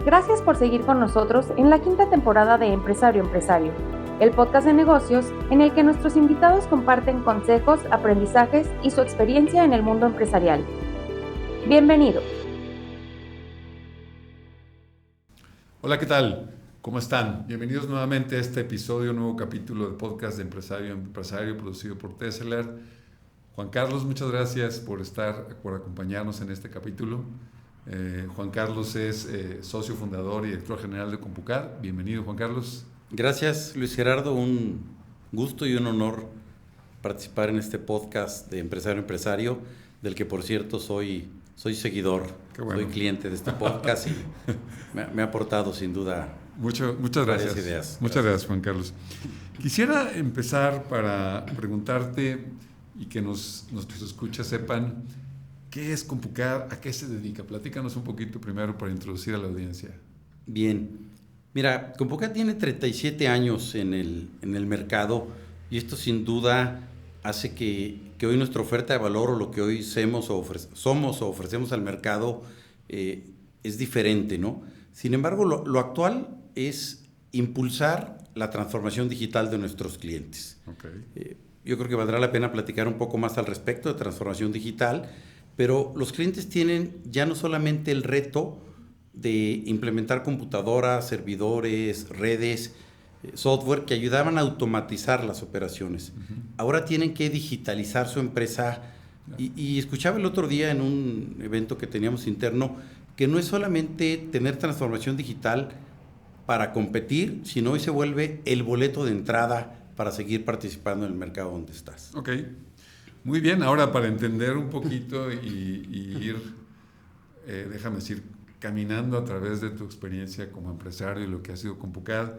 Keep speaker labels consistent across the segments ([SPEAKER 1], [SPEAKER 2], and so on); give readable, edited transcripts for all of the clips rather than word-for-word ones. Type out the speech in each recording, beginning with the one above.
[SPEAKER 1] Gracias por seguir con nosotros en la quinta temporada de Empresario Empresario, el podcast de negocios en el que nuestros invitados comparten consejos, aprendizajes y su experiencia en el mundo empresarial. Bienvenido.
[SPEAKER 2] Hola, ¿qué tal? ¿Cómo están? Bienvenidos nuevamente a este episodio, un nuevo capítulo del podcast de Empresario Empresario producido por Tesseler. Juan Carlos, muchas gracias por acompañarnos en este capítulo. Juan Carlos es socio fundador y director general de Compucad. Bienvenido, Juan Carlos.
[SPEAKER 3] Gracias, Luis Gerardo. Un gusto y un honor participar en este podcast de Empresario Empresario, del que, por cierto, soy seguidor.
[SPEAKER 2] Qué bueno.
[SPEAKER 3] Soy cliente de este podcast y me ha aportado, sin duda,
[SPEAKER 2] muchas
[SPEAKER 3] varias
[SPEAKER 2] gracias.
[SPEAKER 3] ideas.
[SPEAKER 2] Muchas gracias, Juan Carlos. Quisiera empezar para preguntarte y que nuestros escuchas sepan qué es Compucad, a qué se dedica. Platícanos un poquito primero para introducir a la audiencia.
[SPEAKER 3] Bien. Mira, Compucad tiene 37 años en el mercado y esto sin duda hace que hoy nuestra oferta de valor o lo que hoy somos o ofrecemos al mercado es diferente, ¿no? Sin embargo, lo actual es impulsar la transformación digital de nuestros clientes.
[SPEAKER 2] Okay.
[SPEAKER 3] Yo creo que valdrá la pena platicar un poco más al respecto de transformación digital, pero los clientes tienen ya no solamente el reto de implementar computadoras, servidores, redes, software que ayudaban a automatizar las operaciones.
[SPEAKER 2] Uh-huh.
[SPEAKER 3] Ahora tienen que digitalizar su empresa y escuchaba el otro día en un evento que teníamos interno que no es solamente tener transformación digital para competir, sino hoy se vuelve el boleto de entrada para seguir participando en el mercado donde estás.
[SPEAKER 2] Ok, muy bien. Ahora, para entender un poquito y ir, déjame decir, caminando a través de tu experiencia como empresario y lo que ha sido Compucad,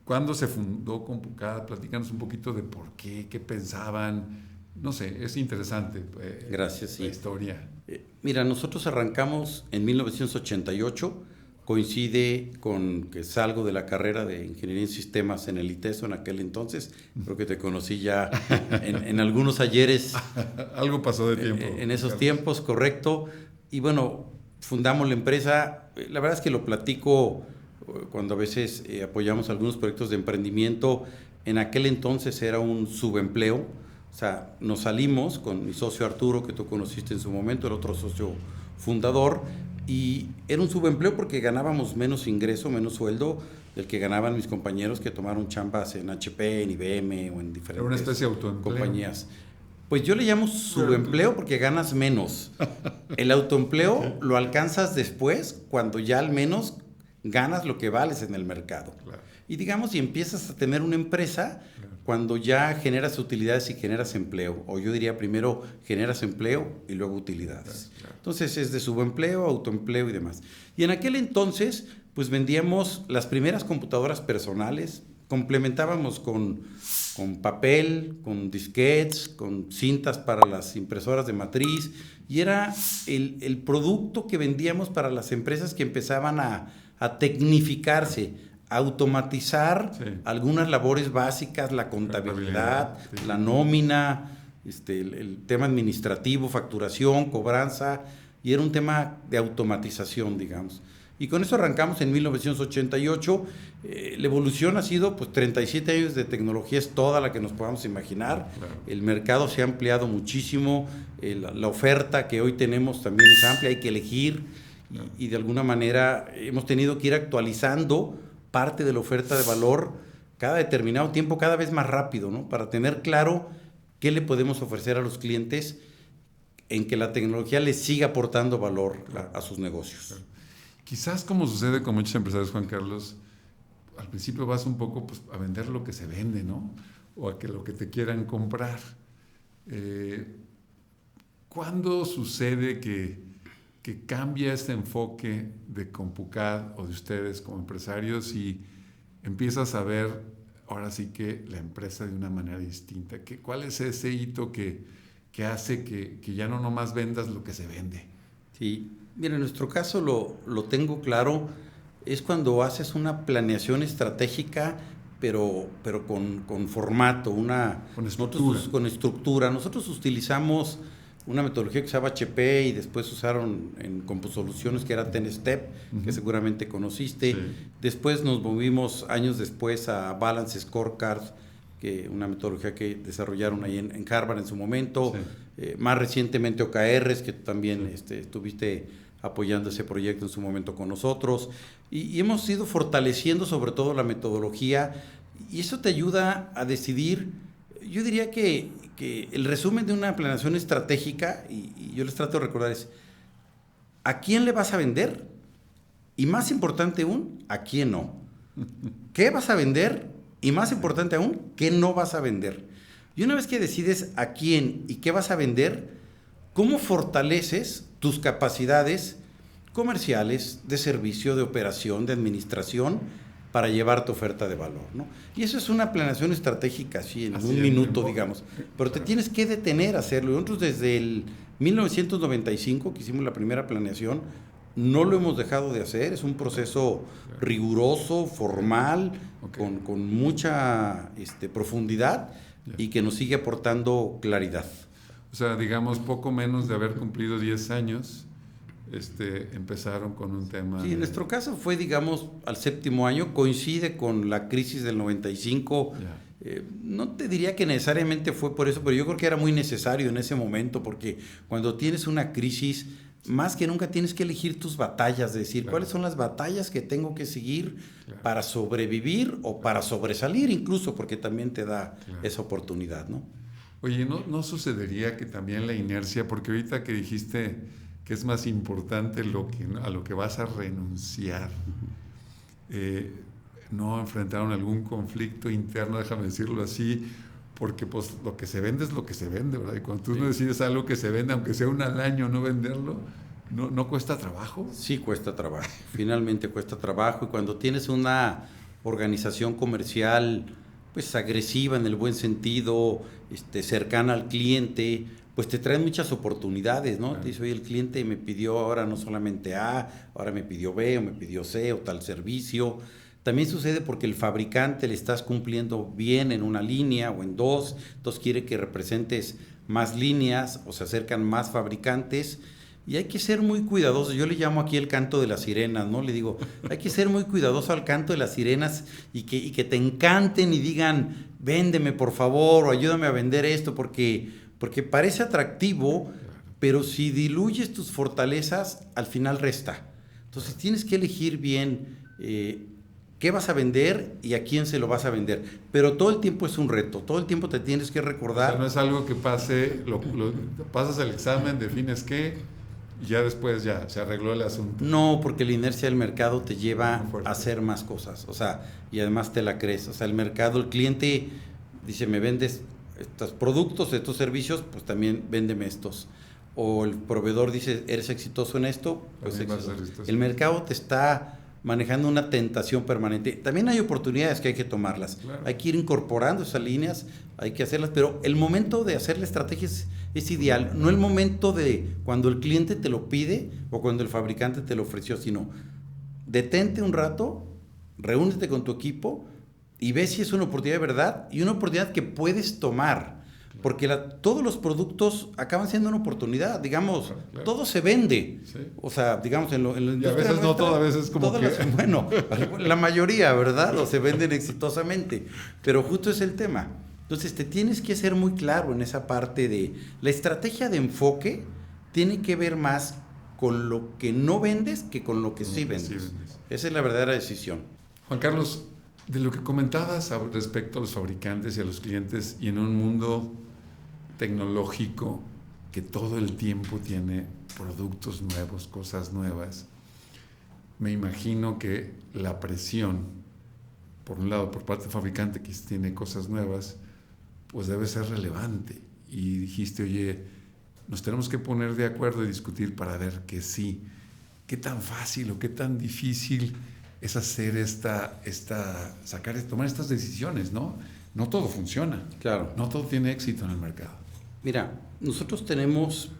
[SPEAKER 2] ¿cuándo se fundó Compucad? Platícanos un poquito de por qué pensaban. No sé, es interesante.
[SPEAKER 3] Gracias,
[SPEAKER 2] la
[SPEAKER 3] sí.
[SPEAKER 2] historia.
[SPEAKER 3] Mira, nosotros arrancamos en 1988, coincide con que salgo de la carrera de Ingeniería en Sistemas en el ITESO en aquel entonces. Creo que te conocí ya en algunos ayeres.
[SPEAKER 2] Algo pasó de tiempo.
[SPEAKER 3] En esos tiempos, correcto. Y bueno, fundamos la empresa. La verdad es que lo platico cuando a veces apoyamos algunos proyectos de emprendimiento. En aquel entonces era un subempleo. O sea, nos salimos con mi socio Arturo, que tú conociste en su momento, el otro socio fundador, y era un subempleo porque ganábamos menos ingreso, menos sueldo del que ganaban mis compañeros que tomaron chambas en HP, en IBM o en diferentes
[SPEAKER 2] era una especie de autoempleo.
[SPEAKER 3] Compañías. Pues yo le llamo subempleo porque ganas menos. El autoempleo lo alcanzas después, cuando ya al menos ganas lo que vales en el mercado.
[SPEAKER 2] Claro.
[SPEAKER 3] Y digamos, y empiezas a tener una empresa cuando ya generas utilidades y generas empleo. O yo diría primero generas empleo y luego utilidades.
[SPEAKER 2] Claro.
[SPEAKER 3] Entonces es de subempleo, autoempleo y demás. Y en aquel entonces pues vendíamos las primeras computadoras personales, complementábamos con papel, con disquetes, con cintas para las impresoras de matriz, y era el producto que vendíamos para las empresas que empezaban a tecnificarse, automatizar algunas labores básicas, la contabilidad, la nómina, el tema administrativo, facturación, cobranza, y era un tema de automatización, digamos. Y con eso arrancamos en 1988. La evolución ha sido pues 37 años de tecnología, es toda la que nos podamos imaginar.
[SPEAKER 2] Claro.
[SPEAKER 3] El mercado se ha ampliado muchísimo, la oferta que hoy tenemos también es amplia, hay que elegir y de alguna manera hemos tenido que ir actualizando parte de la oferta de valor cada determinado tiempo, cada vez más rápido, ¿no? Para tener claro qué le podemos ofrecer a los clientes en que la tecnología les siga aportando valor a sus negocios.
[SPEAKER 2] Claro. Quizás, como sucede con muchos empresarios, Juan Carlos, al principio vas un poco pues, a vender lo que se vende, ¿no? O a que lo que te quieran comprar. ¿Cuándo sucede que cambia este enfoque de Compucad o de ustedes como empresarios y empiezas a ver ahora sí que la empresa de una manera distinta? ¿Cuál es ese hito que hace que ya no nomás vendas lo que se vende?
[SPEAKER 3] Sí, mira, en nuestro caso lo tengo claro, es cuando haces una planeación estratégica, pero con formato,
[SPEAKER 2] con estructura.
[SPEAKER 3] Nosotros utilizamos una metodología que usaba HP y después usaron en CompuSoluciones, que era 10-Step, que seguramente conociste. Sí. Después nos movimos años después a Balance Scorecard, que una metodología que desarrollaron ahí en Harvard en su momento. Sí. Más recientemente OKRs, que también estuviste apoyando ese proyecto en su momento con nosotros. Y hemos ido fortaleciendo sobre todo la metodología, y eso te ayuda a decidir. Yo diría que el resumen de una planeación estratégica, y yo les trato de recordar, es ¿a quién le vas a vender? Y más importante aún, ¿a quién no? ¿Qué vas a vender? Y más importante aún, ¿qué no vas a vender? Y una vez que decides a quién y qué vas a vender, ¿cómo fortaleces tus capacidades comerciales, de servicio, de operación, de administración, para llevar tu oferta de valor, ¿no? Y eso es una planeación estratégica, así en un minuto, digamos. Pero te tienes que detener a hacerlo. Nosotros desde el 1995, que hicimos la primera planeación, no lo hemos dejado de hacer. Es un proceso riguroso, formal, con mucha profundidad y que nos sigue aportando claridad.
[SPEAKER 2] O sea, digamos, poco menos de haber cumplido 10 años, empezaron con un tema...
[SPEAKER 3] Sí, en nuestro caso fue, digamos, al 7º año, coincide con la crisis del 95. No te diría que necesariamente fue por eso, pero yo creo que era muy necesario en ese momento, porque cuando tienes una crisis, más que nunca tienes que elegir tus batallas, decir, ¿cuáles son las batallas que tengo que seguir para sobrevivir o para sobresalir incluso? Porque también te da esa oportunidad, ¿no?
[SPEAKER 2] Oye, ¿no sucedería que también la inercia, porque ahorita que dijiste que es más importante a lo que vas a renunciar, no enfrentaron algún conflicto interno, déjame decirlo así, porque pues lo que se vende es lo que se vende, ¿verdad? Y cuando tú no decides algo que se vende, aunque sea una al año, no venderlo, ¿no cuesta trabajo?
[SPEAKER 3] Sí, cuesta trabajo, finalmente cuesta trabajo, y cuando tienes una organización comercial pues agresiva en el buen sentido, cercana al cliente, pues te traen muchas oportunidades, ¿no? Te dice, oye, el cliente me pidió ahora no solamente A, ahora me pidió B, o me pidió C, o tal servicio. También sucede porque el fabricante le estás cumpliendo bien en una línea o en dos, entonces quiere que representes más líneas, o se acercan más fabricantes, y hay que ser muy cuidadosos. Yo le llamo aquí el canto de las sirenas, ¿no? Le digo, hay que ser muy cuidadoso al canto de las sirenas y que te encanten y digan, véndeme por favor, o ayúdame a vender esto, porque parece atractivo, pero si diluyes tus fortalezas, al final resta. Entonces tienes que elegir bien qué vas a vender y a quién se lo vas a vender. Pero todo el tiempo es un reto, todo el tiempo te tienes que recordar.
[SPEAKER 2] O sea, no es algo que pase, pasas el examen, defines qué, y ya después ya se arregló el asunto.
[SPEAKER 3] No, porque la inercia del mercado te lleva a hacer más cosas, o sea, y además te la crees. O sea, el mercado, el cliente dice, me vendes estos productos, estos servicios, pues también véndeme estos. O el proveedor dice, eres exitoso en esto, pues exitoso. El mercado te está manejando una tentación permanente. También hay oportunidades que hay que tomarlas. Claro. Hay que ir incorporando esas líneas, hay que hacerlas, pero el momento de hacer la estrategia es ideal, no el momento de cuando el cliente te lo pide o cuando el fabricante te lo ofreció, sino detente un rato, reúnete con tu equipo y ve si es una oportunidad de verdad y una oportunidad que puedes tomar, porque todos los productos acaban siendo una oportunidad, digamos, claro. Todo se vende, sí. O sea, digamos, en la industria.
[SPEAKER 2] Y a veces no todo, a veces como que...
[SPEAKER 3] Bueno, la mayoría, ¿verdad? O se venden exitosamente, pero justo es el tema. Entonces, te tienes que ser muy claro en esa parte de... La estrategia de enfoque tiene que ver más con lo que no vendes que con lo que sí vendes. Esa es la verdadera decisión.
[SPEAKER 2] Juan Carlos, de lo que comentabas respecto a los fabricantes y a los clientes, y en un mundo tecnológico que todo el tiempo tiene productos nuevos, cosas nuevas, me imagino que la presión, por un lado, por parte del fabricante que tiene cosas nuevas, pues debe ser relevante. Y dijiste, oye, nos tenemos que poner de acuerdo y discutir para ver que sí, qué tan fácil o qué tan difícil es hacer tomar estas decisiones, ¿no? No todo funciona.
[SPEAKER 3] Claro.
[SPEAKER 2] No todo tiene éxito en el mercado.
[SPEAKER 3] Mira, nosotros tenemos,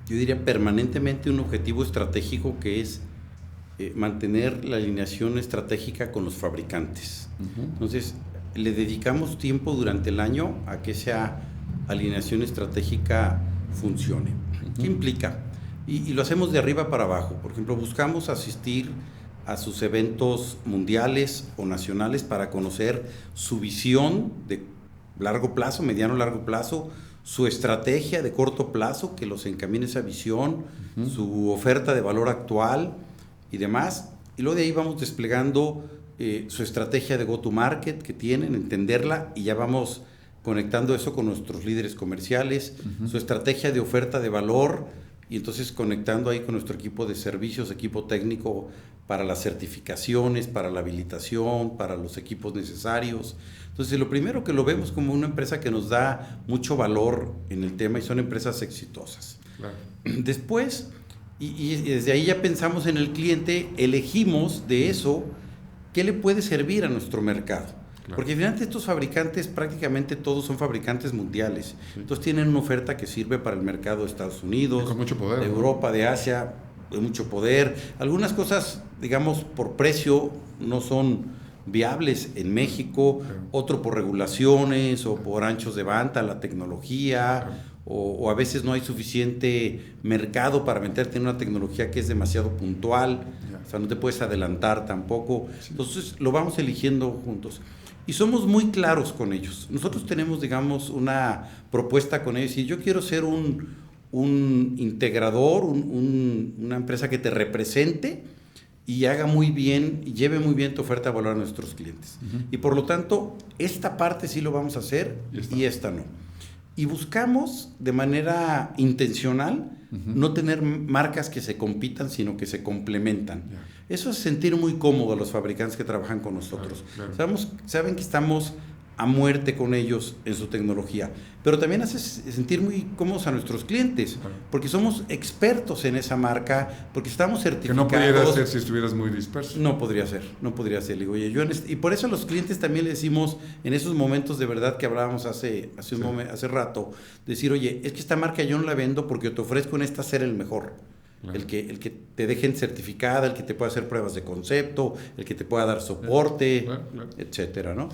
[SPEAKER 3] yo diría, permanentemente un objetivo estratégico que es mantener la alineación estratégica con los fabricantes. Uh-huh. Entonces, le dedicamos tiempo durante el año a que esa alineación estratégica funcione. ¿Qué implica? Y lo hacemos de arriba para abajo. Por ejemplo, buscamos asistir a sus eventos mundiales o nacionales para conocer su visión de largo plazo, mediano largo plazo, su estrategia de corto plazo que los encamine esa visión, su oferta de valor actual y demás. Y luego de ahí vamos desplegando su estrategia de go-to-market que tienen, entenderla, y ya vamos conectando eso con nuestros líderes comerciales, su estrategia de oferta de valor, y entonces conectando ahí con nuestro equipo de servicios, equipo técnico para las certificaciones, para la habilitación, para los equipos necesarios. Entonces, lo primero que lo vemos como una empresa que nos da mucho valor en el tema y son empresas exitosas.
[SPEAKER 2] Claro.
[SPEAKER 3] Después, y desde ahí ya pensamos en el cliente, elegimos de eso qué le puede servir a nuestro mercado. Claro. Porque finalmente estos fabricantes prácticamente todos son fabricantes mundiales. Sí. Entonces tienen una oferta que sirve para el mercado de Estados Unidos,
[SPEAKER 2] con mucho poder,
[SPEAKER 3] de Europa, de Asia, de mucho poder. Algunas cosas, digamos, por precio no son viables en México, claro. Otro por regulaciones o por anchos de banda, la tecnología, claro. o a veces no hay suficiente mercado para meterte en una tecnología que es demasiado puntual, o sea, no te puedes adelantar tampoco. Sí. Entonces lo vamos eligiendo juntos. Y somos muy claros con ellos. Nosotros tenemos, digamos, una propuesta con ellos. Y yo quiero ser un integrador, una empresa que te represente y haga muy bien, y lleve muy bien tu oferta de valor a nuestros clientes. Y por lo tanto, esta parte sí lo vamos a hacer y esta no. Y buscamos de manera intencional no tener marcas que se compitan, sino que se complementan. Eso es sentir muy cómodo a los fabricantes que trabajan con nosotros. Claro. Saben que estamos a muerte con ellos en su tecnología, pero también hace sentir muy cómodos a nuestros clientes, porque somos expertos en esa marca, porque estamos certificados.
[SPEAKER 2] Que no pudiera ser si estuvieras muy disperso.
[SPEAKER 3] No podría ser. Le digo, oye, y por eso a los clientes también le decimos, en esos momentos de verdad que hablábamos hace rato, decir, oye, es que esta marca yo no la vendo porque te ofrezco en esta ser el mejor. Claro. El que te dejen certificada, el que te pueda hacer pruebas de concepto, el que te pueda dar soporte, claro. Etcétera, ¿no?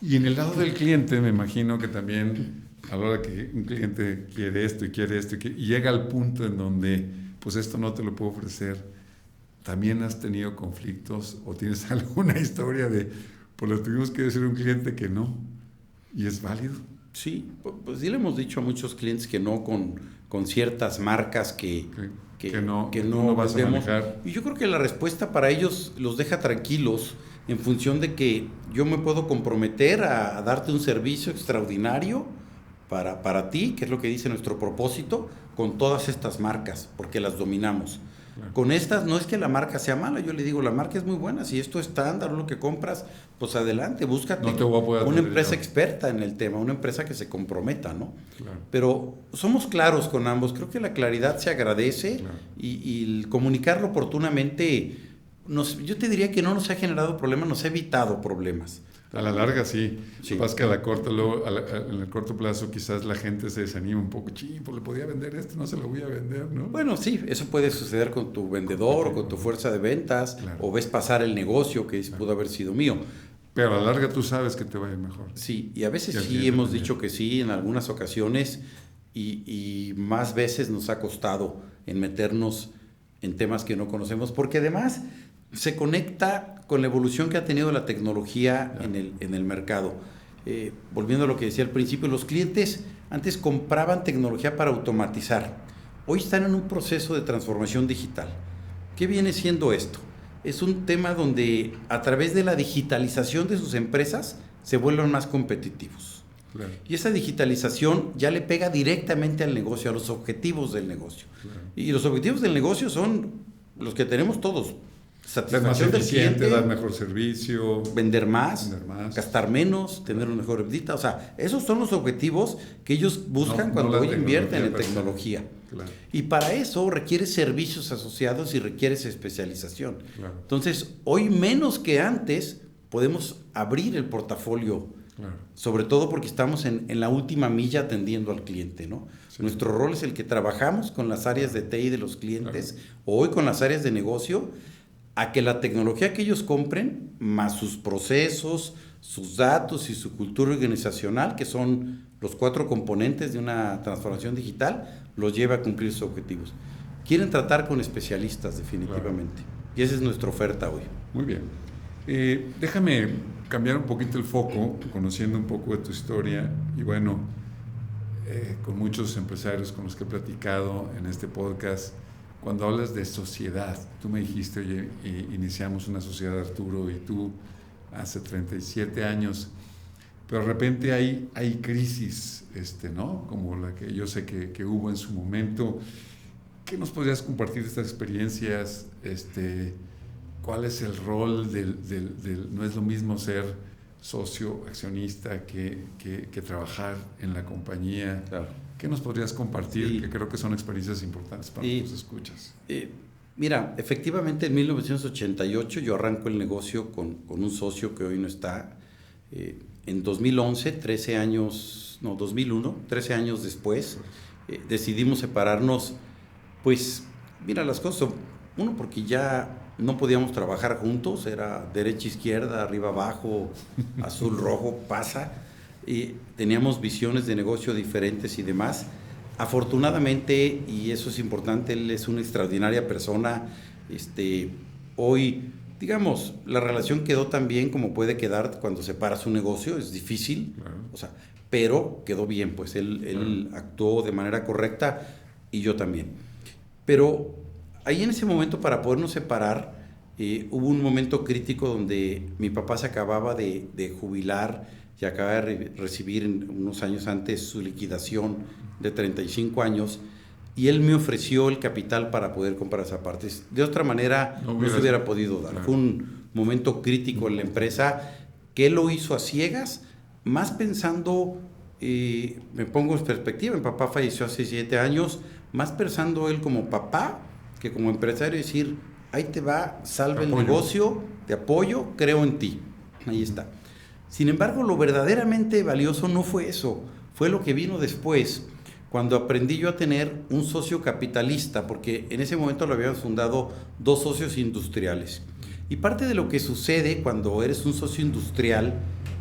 [SPEAKER 2] Y en el lado del cliente, me imagino que también a la hora que un cliente quiere esto y llega al punto en donde pues esto no te lo puedo ofrecer, ¿también has tenido conflictos o tienes alguna historia de pues le tuvimos que decir a un cliente que no y es válido?
[SPEAKER 3] Sí, pues sí le hemos dicho a muchos clientes que no con ciertas marcas que no
[SPEAKER 2] vas a manejar.
[SPEAKER 3] Y yo creo que la respuesta para ellos los deja tranquilos en función de que yo me puedo comprometer a darte un servicio extraordinario para ti, que es lo que dice nuestro propósito, con todas estas marcas, porque las dominamos. Claro. Con estas no es que la marca sea mala, yo le digo, la marca es muy buena, si esto es estándar, lo que compras, pues adelante, búscate una empresa experta en el tema, una empresa que se comprometa, ¿no? Claro. Pero somos claros con ambos, creo que la claridad se agradece, claro. y el comunicarlo oportunamente, yo te diría que no nos ha generado problemas, nos ha evitado problemas.
[SPEAKER 2] A la larga sí. Pasa que en el corto plazo quizás la gente se desanima un poco. Pues le podía vender esto, no se lo voy a vender, ¿no?
[SPEAKER 3] Bueno, sí, eso puede suceder con tu vendedor o con tu fuerza de ventas, claro. O ves pasar el negocio que pudo haber sido mío.
[SPEAKER 2] Pero a la larga tú sabes que te va a ir mejor.
[SPEAKER 3] Sí, y a veces sí hemos dicho que sí en algunas ocasiones y más veces nos ha costado en meternos en temas que no conocemos, porque además se conecta con la evolución que ha tenido la tecnología en el mercado. Volviendo a lo que decía al principio, los clientes antes compraban tecnología para automatizar. Hoy están en un proceso de transformación digital. ¿Qué viene siendo esto? Es un tema donde a través de la digitalización de sus empresas se vuelven más competitivos. Claro. Y esa digitalización ya le pega directamente al negocio, a los objetivos del negocio. Claro. Y los objetivos del negocio son los que tenemos todos.
[SPEAKER 2] Satisfacción del cliente, dar mejor servicio,
[SPEAKER 3] vender más, gastar menos, tener una mejor EBITDA. O sea, esos son los objetivos que ellos buscan cuando hoy invierten en tecnología. Claro. Y para eso requiere servicios asociados y requiere especialización. Claro. Entonces, hoy menos que antes podemos abrir el portafolio, claro. Sobre todo porque estamos en la última milla atendiendo al cliente, ¿no? Sí. Nuestro rol es el que trabajamos con las áreas de TI de los clientes, claro. Hoy con las áreas de negocio, a que la tecnología que ellos compren, más sus procesos, sus datos y su cultura organizacional, que son los 4 componentes de una transformación digital, los lleve a cumplir sus objetivos. Quieren tratar con especialistas, definitivamente. Claro. Y esa es nuestra oferta hoy.
[SPEAKER 2] Muy bien. Déjame cambiar un poquito el foco, conociendo un poco de tu historia. Y bueno, con muchos empresarios con los que he platicado en este podcast, cuando hablas de sociedad, tú me dijiste, oye, iniciamos una sociedad, Arturo, y tú hace 37 años, pero de repente hay crisis, ¿no? Como la que yo sé que hubo en su momento. ¿Qué nos podrías compartir de estas experiencias? ¿Cuál es el rol no es lo mismo ser socio, accionista, que trabajar en la compañía?
[SPEAKER 3] Claro.
[SPEAKER 2] ¿Qué nos podrías compartir? Sí. Que creo que son experiencias importantes para tus escuchas.
[SPEAKER 3] Mira, efectivamente en 1988 yo arranco el negocio con un socio que hoy no está. En 2011, 2001, 13 años después, decidimos separarnos. Pues, mira, las cosas, uno, porque ya no podíamos trabajar juntos, era derecha, izquierda, arriba, abajo, azul, rojo, pasa, y teníamos visiones de negocio diferentes y demás. Afortunadamente, y eso es importante, él es una extraordinaria persona. Hoy, digamos, la relación quedó tan bien como puede quedar cuando separas un negocio, es difícil, claro. Pero quedó bien, pues él actuó de manera correcta y yo también. Pero ahí en ese momento, para podernos separar, hubo un momento crítico donde mi papá se acababa de jubilar y acababa de recibir unos años antes su liquidación de 35 años, y él me ofreció el capital para poder comprar esa parte. De otra manera no se hubiera podido dar. Claro. Fue un momento crítico en la empresa que él lo hizo a ciegas, más pensando, me pongo en perspectiva, mi papá falleció hace 7 años, más pensando él como papá que como empresario, decir, ahí te va, salve el negocio, te apoyo, creo en ti. Ahí está. Sin embargo, lo verdaderamente valioso no fue eso, fue lo que vino después, cuando aprendí yo a tener un socio capitalista, porque en ese momento lo habíamos fundado 2 socios industriales. Y parte de lo que sucede cuando eres un socio industrial,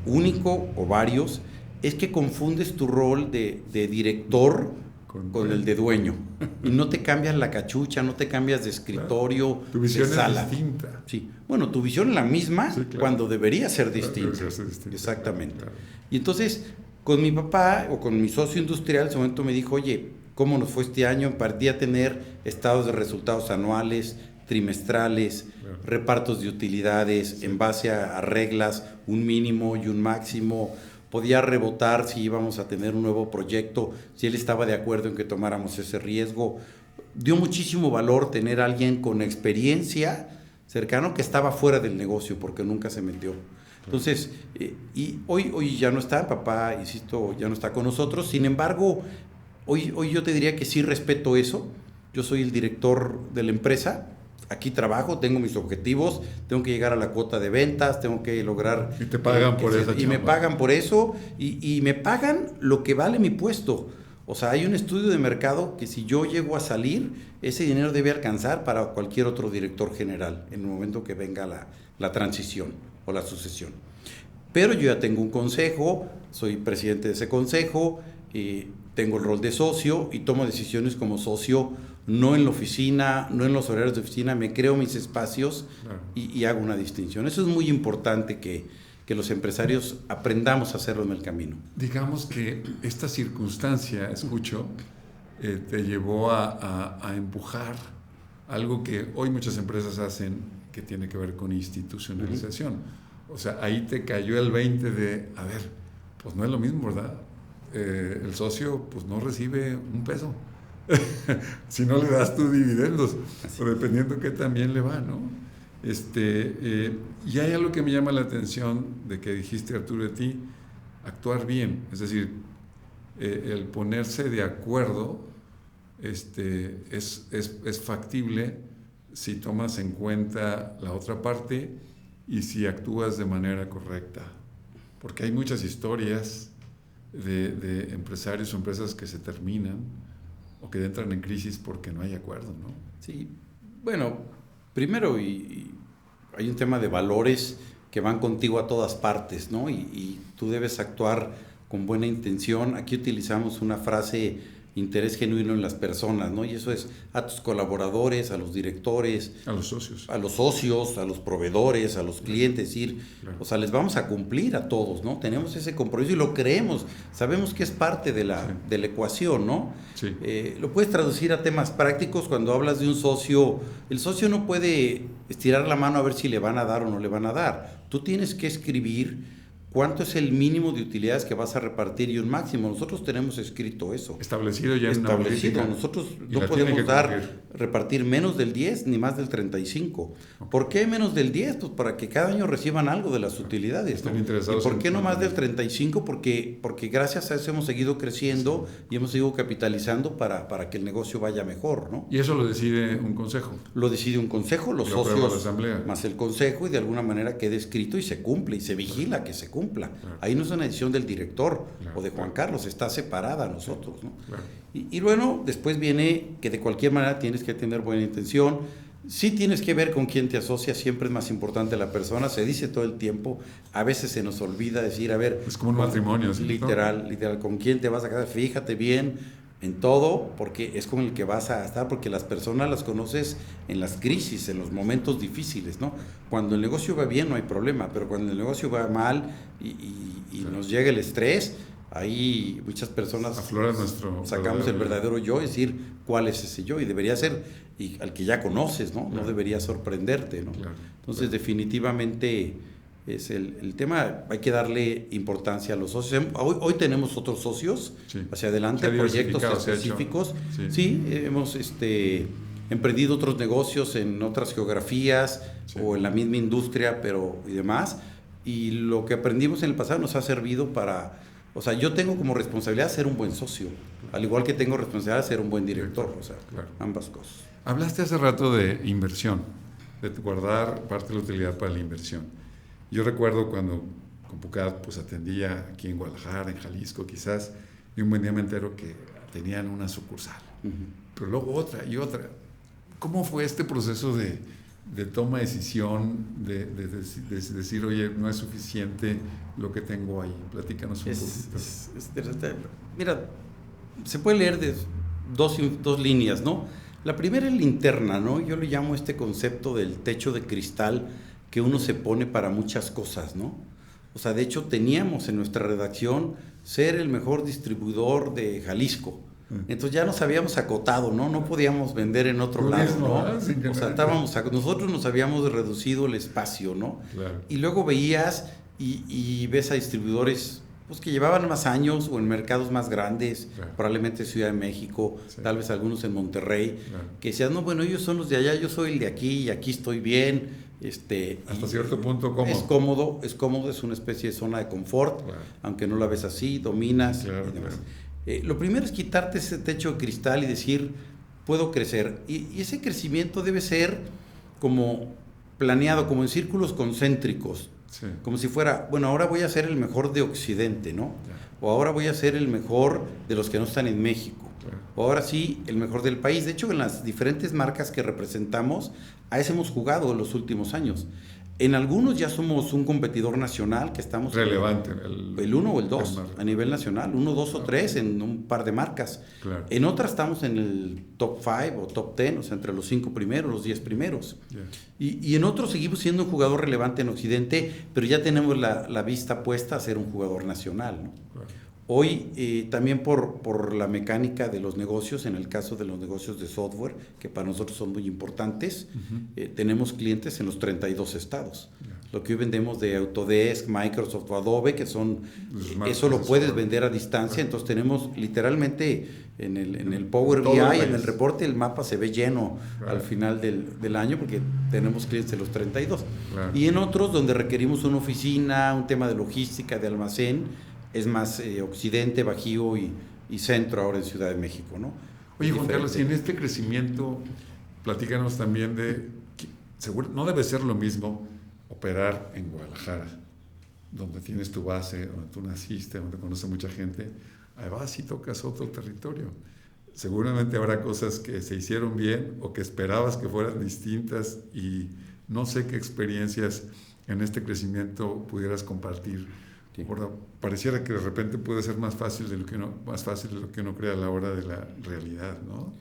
[SPEAKER 3] único o varios, es que confundes tu rol de director con el de dueño. Y no te cambias la cachucha, no te cambias de escritorio, claro.
[SPEAKER 2] Tu visión
[SPEAKER 3] de sala.
[SPEAKER 2] Es distinta.
[SPEAKER 3] Sí. Bueno, tu visión es la misma, sí, claro. Cuando debería ser distinta. Exactamente.
[SPEAKER 2] Claro.
[SPEAKER 3] Y entonces, con mi papá o con mi socio industrial, en ese momento me dijo, oye, ¿cómo nos fue este año? Partí a tener estados de resultados anuales, trimestrales, claro. Repartos de utilidades en base a reglas, un mínimo y un máximo. Podía rebotar si íbamos a tener un nuevo proyecto, si él estaba de acuerdo en que tomáramos ese riesgo. Dio muchísimo valor tener a alguien con experiencia cercano que estaba fuera del negocio porque nunca se metió. Entonces, y hoy ya no está, papá, insisto, ya no está con nosotros. Sin embargo, hoy yo te diría que sí respeto eso. Yo soy el director de la empresa. Aquí trabajo, tengo mis objetivos, tengo que llegar a la cuota de ventas, tengo que lograr...
[SPEAKER 2] Y te pagan por eso.
[SPEAKER 3] Y me pagan por eso, y me pagan lo que vale mi puesto. O sea, hay un estudio de mercado que si yo llego a salir, ese dinero debe alcanzar para cualquier otro director general en el momento que venga la transición o la sucesión. Pero yo ya tengo un consejo, soy presidente de ese consejo, tengo el rol de socio y tomo decisiones como socio, no en la oficina, no en los horarios de oficina, me creo mis espacios, claro. y hago una distinción. Eso es muy importante que los empresarios aprendamos a hacerlo en el camino.
[SPEAKER 2] Digamos que esta circunstancia, escucho, te llevó a empujar algo que hoy muchas empresas hacen que tiene que ver con institucionalización. O sea, ahí te cayó el 20 de, a ver, pues no es lo mismo, ¿verdad? El socio pues no recibe un peso si no le das tus dividendos, o dependiendo qué también le va, ¿no? Y hay algo que me llama la atención de que dijiste, Arturo, de ti, actuar bien, es decir, el ponerse de acuerdo es factible si tomas en cuenta la otra parte y si actúas de manera correcta, porque hay muchas historias de empresarios o empresas que se terminan o que entran en crisis porque no hay acuerdo, ¿no?
[SPEAKER 3] Sí, bueno, primero y hay un tema de valores que van contigo a todas partes, ¿no? Y tú debes actuar con buena intención. Aquí utilizamos una frase interés genuino en las personas, ¿no? Y eso es a tus colaboradores, a los directores,
[SPEAKER 2] a los socios,
[SPEAKER 3] a los socios, a los proveedores, a los clientes, decir,
[SPEAKER 2] claro.
[SPEAKER 3] O sea, les vamos a cumplir a todos, ¿no? Tenemos ese compromiso y lo creemos, sabemos que es parte de la ecuación, ¿no?
[SPEAKER 2] Sí.
[SPEAKER 3] Lo puedes traducir a temas prácticos cuando hablas de un socio. El socio no puede estirar la mano a ver si le van a dar o no le van a dar. Tú tienes que escribir cuánto es el mínimo de utilidades que vas a repartir y un máximo. Nosotros tenemos escrito eso.
[SPEAKER 2] Establecido ya en una
[SPEAKER 3] Establecido.
[SPEAKER 2] política.
[SPEAKER 3] Nosotros
[SPEAKER 2] Y
[SPEAKER 3] no
[SPEAKER 2] la tienen que
[SPEAKER 3] podemos
[SPEAKER 2] cumplir.
[SPEAKER 3] repartir menos del 10 ni más del 35. ¿Por qué menos del 10? Pues para que cada año reciban algo de las utilidades.
[SPEAKER 2] Están
[SPEAKER 3] ¿no?
[SPEAKER 2] interesados
[SPEAKER 3] ¿Y por qué
[SPEAKER 2] en-
[SPEAKER 3] no más del 35? Porque gracias a eso hemos seguido creciendo y hemos seguido capitalizando para que el negocio vaya mejor, ¿no?
[SPEAKER 2] Y eso lo decide un consejo.
[SPEAKER 3] Lo decide un consejo, los
[SPEAKER 2] Lo aprueba la
[SPEAKER 3] socios
[SPEAKER 2] asamblea.
[SPEAKER 3] más el consejo, y de alguna manera quede escrito y se cumple y se vigila que se cumpla.
[SPEAKER 2] Claro.
[SPEAKER 3] Ahí no es una decisión del director
[SPEAKER 2] Claro,
[SPEAKER 3] o de Juan
[SPEAKER 2] claro.
[SPEAKER 3] Carlos, está separada a nosotros, ¿no?
[SPEAKER 2] Claro.
[SPEAKER 3] Y bueno, después viene que de cualquier manera tienes que tener buena intención. Sí tienes que ver con quién te asocias, siempre es más importante la persona, se dice todo el tiempo, a veces se nos olvida decir, a ver...
[SPEAKER 2] Es como un matrimonio, ¿sí?
[SPEAKER 3] Literal, con quién te vas a casar, fíjate bien en todo, porque es con el que vas a estar, porque las personas las conoces en las crisis, en los momentos difíciles, ¿no? Cuando el negocio va bien no hay problema, pero cuando el negocio va mal y nos llega el estrés, ahí muchas personas
[SPEAKER 2] Aflora nuestro
[SPEAKER 3] sacamos el
[SPEAKER 2] verdadero
[SPEAKER 3] verdadero yo, es decir, cuál es ese yo, y debería ser y al que ya conoces, ¿no?
[SPEAKER 2] Claro.
[SPEAKER 3] No debería sorprenderte, ¿no?
[SPEAKER 2] Claro,
[SPEAKER 3] Entonces,
[SPEAKER 2] claro.
[SPEAKER 3] definitivamente es el tema, hay que darle importancia a los socios. Hoy tenemos otros socios
[SPEAKER 2] Sí.
[SPEAKER 3] hacia adelante,
[SPEAKER 2] Se ha
[SPEAKER 3] proyectos
[SPEAKER 2] diversificado, se ha hecho.
[SPEAKER 3] específicos.
[SPEAKER 2] Sí.
[SPEAKER 3] Sí, hemos emprendido otros negocios en otras geografías
[SPEAKER 2] Sí.
[SPEAKER 3] o en la misma industria, pero y demás. Y lo que aprendimos en el pasado nos ha servido para... O sea, yo tengo como responsabilidad ser un buen socio, al igual que tengo responsabilidad de ser un buen director, o sea,
[SPEAKER 2] Claro.
[SPEAKER 3] ambas cosas.
[SPEAKER 2] Hablaste hace rato de inversión, de guardar parte de la utilidad para la inversión. Yo recuerdo cuando con Pucat pues atendía aquí en Guadalajara, en Jalisco quizás, y un buen día me entero que tenían una sucursal, pero luego otra y otra. ¿Cómo fue este proceso de toma de decisión, de decir, oye, no es suficiente lo que tengo ahí? Platícanos un poquito.
[SPEAKER 3] Es interesante. Mira, se puede leer de dos líneas, ¿no? La primera es la interna, ¿no? Yo le llamo este concepto del techo de cristal que uno se pone para muchas cosas, ¿no? O sea, de hecho teníamos en nuestra redacción ser el mejor distribuidor de Jalisco. Entonces ya nos habíamos acotado, ¿no? No podíamos vender en otro lado, ¿no? O sea, nosotros nos habíamos reducido el espacio, ¿no?
[SPEAKER 2] Claro.
[SPEAKER 3] Y luego veías y ves a distribuidores pues, que llevaban más años o en mercados más grandes,
[SPEAKER 2] Claro.
[SPEAKER 3] probablemente Ciudad de México,
[SPEAKER 2] Sí.
[SPEAKER 3] tal vez algunos en Monterrey,
[SPEAKER 2] Claro.
[SPEAKER 3] que decían, no, bueno, ellos son los de allá, yo soy el de aquí y aquí estoy bien.
[SPEAKER 2] Hasta
[SPEAKER 3] Y
[SPEAKER 2] cierto punto cómodo.
[SPEAKER 3] Es cómodo, es una especie de zona de confort,
[SPEAKER 2] Claro.
[SPEAKER 3] aunque no la ves así, dominas
[SPEAKER 2] Claro,
[SPEAKER 3] y demás.
[SPEAKER 2] claro.
[SPEAKER 3] Lo primero es quitarte ese techo de cristal y decir, puedo crecer. Y ese crecimiento debe ser como planeado, como en círculos concéntricos.
[SPEAKER 2] Sí.
[SPEAKER 3] Como si fuera, bueno, ahora voy a ser el mejor de Occidente, ¿no?
[SPEAKER 2] Ya.
[SPEAKER 3] O ahora voy a ser el mejor de los que no están en México.
[SPEAKER 2] Claro.
[SPEAKER 3] O ahora sí, el mejor del país. De hecho, en las diferentes marcas que representamos, a eso hemos jugado en los últimos años. En algunos ya somos un competidor nacional que estamos...
[SPEAKER 2] Relevante.
[SPEAKER 3] El 1 o el 2
[SPEAKER 2] marca.
[SPEAKER 3] a nivel nacional, 1, 2 o 3 en un par de marcas.
[SPEAKER 2] Claro.
[SPEAKER 3] En otras estamos en el top 5 o top 10, o sea, entre los 5 primeros, los 10 primeros.
[SPEAKER 2] Ya.
[SPEAKER 3] Y en otros seguimos siendo un jugador relevante en Occidente, pero ya tenemos la vista puesta a ser un jugador nacional, ¿no?
[SPEAKER 2] Claro.
[SPEAKER 3] Hoy también por la mecánica de los negocios, en el caso de los negocios de software, que para nosotros son muy importantes, tenemos clientes en los 32 estados.
[SPEAKER 2] Ya.
[SPEAKER 3] Lo que hoy vendemos de Autodesk, Microsoft o Adobe, que son,
[SPEAKER 2] Los marcos
[SPEAKER 3] eso lo
[SPEAKER 2] de
[SPEAKER 3] puedes
[SPEAKER 2] software.
[SPEAKER 3] vender a distancia,
[SPEAKER 2] Claro.
[SPEAKER 3] entonces tenemos literalmente en el Power
[SPEAKER 2] Todo
[SPEAKER 3] BI,
[SPEAKER 2] el
[SPEAKER 3] en
[SPEAKER 2] país.
[SPEAKER 3] el reporte, el mapa se ve lleno
[SPEAKER 2] Claro.
[SPEAKER 3] al final del año porque tenemos clientes de los 32.
[SPEAKER 2] Claro.
[SPEAKER 3] Y en otros donde requerimos una oficina, un tema de logística, de almacén, es más Occidente, Bajío y Centro ahora en Ciudad de México, ¿no?
[SPEAKER 2] Oye,
[SPEAKER 3] Es
[SPEAKER 2] Juan Carlos, y en
[SPEAKER 3] diferente.
[SPEAKER 2] este crecimiento, platícanos también de que seguro no debe ser lo mismo operar en Guadalajara, donde tienes tu base, donde tú naciste, donde conoce mucha gente. Ahí vas y tocas otro territorio. Seguramente habrá cosas que se hicieron bien o que esperabas que fueran distintas, y no sé qué experiencias en este crecimiento pudieras compartir
[SPEAKER 3] Sí.
[SPEAKER 2] Pareciera que de repente puede ser más fácil de lo que uno cree a la hora de la realidad, ¿no?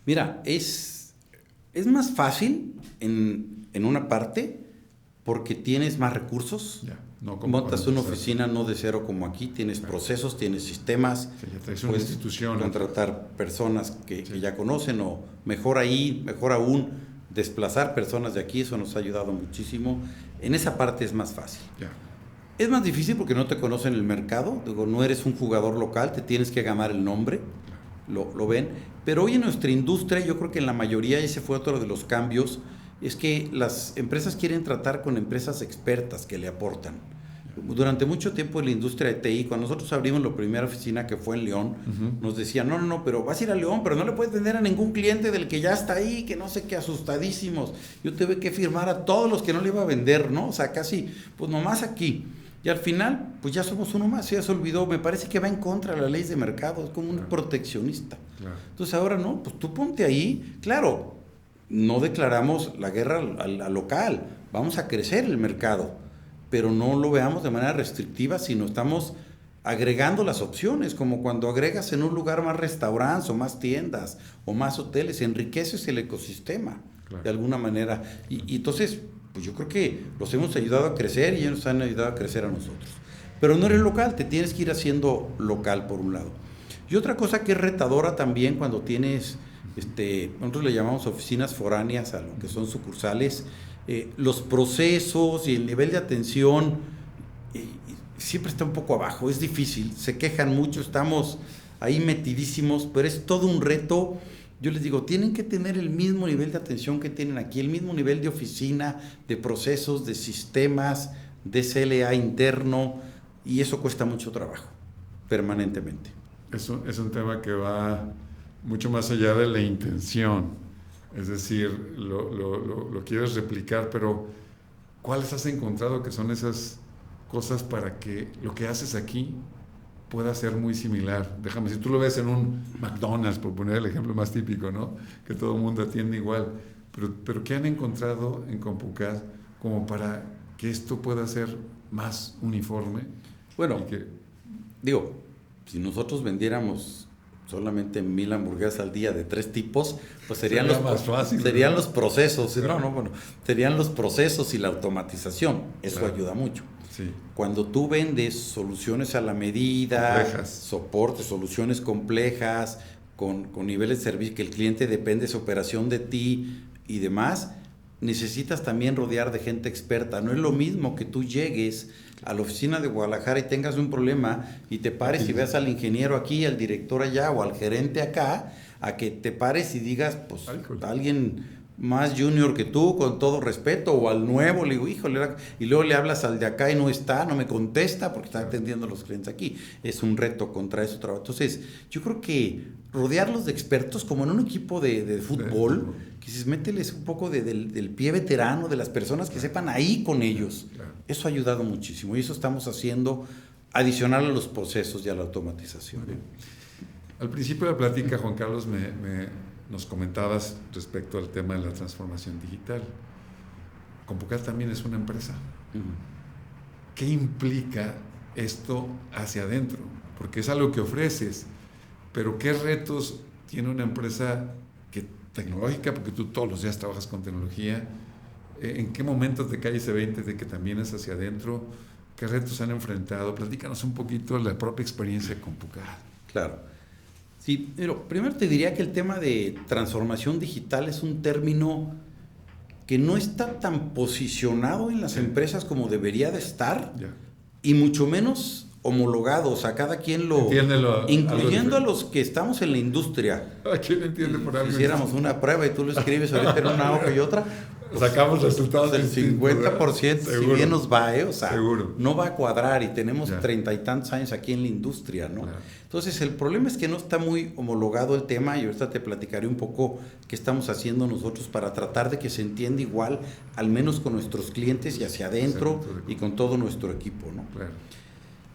[SPEAKER 3] Mira, es más fácil en una parte porque tienes más recursos.
[SPEAKER 2] Ya, no
[SPEAKER 3] montas una oficina no de cero como aquí, tienes procesos, tienes sistemas,
[SPEAKER 2] sí, ya traes una institución,
[SPEAKER 3] contratar personas que ya conocen, o mejor aún, desplazar personas de aquí. Eso nos ha ayudado muchísimo. En esa parte es más fácil.
[SPEAKER 2] Ya.
[SPEAKER 3] Es más difícil porque no te conocen el mercado. Digo, no eres un jugador local, te tienes que ganar el nombre. Lo ven. Pero hoy en nuestra industria, yo creo que en la mayoría, ese fue otro de los cambios, es que las empresas quieren tratar con empresas expertas que le aportan. Durante mucho tiempo en la industria de TI, cuando nosotros abrimos la primera oficina, que fue en León, nos decían, no, pero vas a ir a León, pero no le puedes vender a ningún cliente del que ya está ahí, que no sé qué, asustadísimos. Yo tuve que firmar a todos los que no le iba a vender, ¿no? O sea, casi, pues nomás aquí. Y al final, pues ya somos uno más, ya se olvidó. Me parece que va en contra de las leyes de mercado, es como un proteccionista. Claro. Entonces ahora no, pues tú ponte ahí. Claro, no declaramos la guerra al local, vamos a crecer el mercado, pero no lo veamos de manera restrictiva, sino estamos agregando las opciones, como cuando agregas en un lugar más restaurantes o más tiendas o más hoteles, enriqueces el ecosistema, claro, de alguna manera. Y entonces, pues yo creo que los hemos ayudado a crecer y ellos nos han ayudado a crecer a nosotros. Pero no eres local, te tienes que ir haciendo local por un lado. Y otra cosa que es retadora también cuando tienes, nosotros le llamamos oficinas foráneas a lo que son sucursales, los procesos y el nivel de atención siempre está un poco abajo, es difícil, se quejan mucho, estamos ahí metidísimos, pero es todo un reto. Yo les digo, tienen que tener el mismo nivel de atención que tienen aquí, el mismo nivel de oficina, de procesos, de sistemas, de CLA interno, y eso cuesta mucho trabajo, permanentemente.
[SPEAKER 2] Es un tema que va mucho más allá de la intención, es decir, lo quieres replicar, pero ¿cuáles has encontrado que son esas cosas para que lo que haces aquí pueda ser muy similar? Déjame, si tú lo ves en un McDonald's, por poner el ejemplo más típico, ¿no? Que todo el mundo atiende igual, pero ¿qué han encontrado en Compucat como para que esto pueda ser más uniforme?
[SPEAKER 3] Bueno, digo, si nosotros vendiéramos solamente 1,000 hamburguesas al día de 3 tipos, pues serían los procesos. Serían los procesos y la automatización. Eso claro, ayuda mucho. Sí. Cuando tú vendes soluciones a la medida, complejas, soporte, soluciones complejas, con niveles de servicio, que el cliente depende de su operación de ti y demás, necesitas también rodear de gente experta. No es lo mismo que tú llegues a la oficina de Guadalajara y tengas un problema y te pares y veas al ingeniero aquí, al director allá o al gerente acá, a que te pares y digas, pues, alguien más junior que tú, con todo respeto, o al nuevo, le digo, híjole, y luego le hablas al de acá y no me contesta porque está atendiendo a los clientes aquí. Es un reto contra eso trabajo. Entonces, yo creo que rodearlos de expertos, como en un equipo de fútbol, que si mételes un poco del pie veterano, de las personas que sepan ahí con ellos. Claro. Eso ha ayudado muchísimo y eso estamos haciendo adicional a los procesos y a la automatización.
[SPEAKER 2] Al principio de la plática, Juan Carlos, nos comentabas respecto al tema de la transformación digital. Compucat también es una empresa. ¿Qué implica esto hacia adentro? Porque es algo que ofreces, pero ¿qué retos tiene una empresa tecnológica? Porque tú todos los días trabajas con tecnología. ¿En qué momento te cae ese 20 de que también es hacia adentro? ¿Qué retos han enfrentado? Platícanos un poquito de la propia experiencia de Compucat.
[SPEAKER 3] Claro. Sí, pero primero te diría que el tema de transformación digital es un término que no está tan posicionado en las empresas como debería de estar, y mucho menos homologado. O sea, cada quien incluyendo a los que estamos en la industria.
[SPEAKER 2] ¿A quién entiende por algo?
[SPEAKER 3] Si hiciéramos una prueba y tú lo escribes ahorita en una hoja y otra,
[SPEAKER 2] sacamos resultados
[SPEAKER 3] del 50%, si bien nos va, o sea,
[SPEAKER 2] seguro,
[SPEAKER 3] no va a cuadrar, y tenemos 30 y tantos años aquí en la industria, ¿no? Claro. Entonces, el problema es que no está muy homologado el tema, y ahorita te platicaré un poco qué estamos haciendo nosotros para tratar de que se entienda igual, al menos con nuestros clientes y hacia adentro y con todo nuestro equipo, ¿no?
[SPEAKER 2] Claro.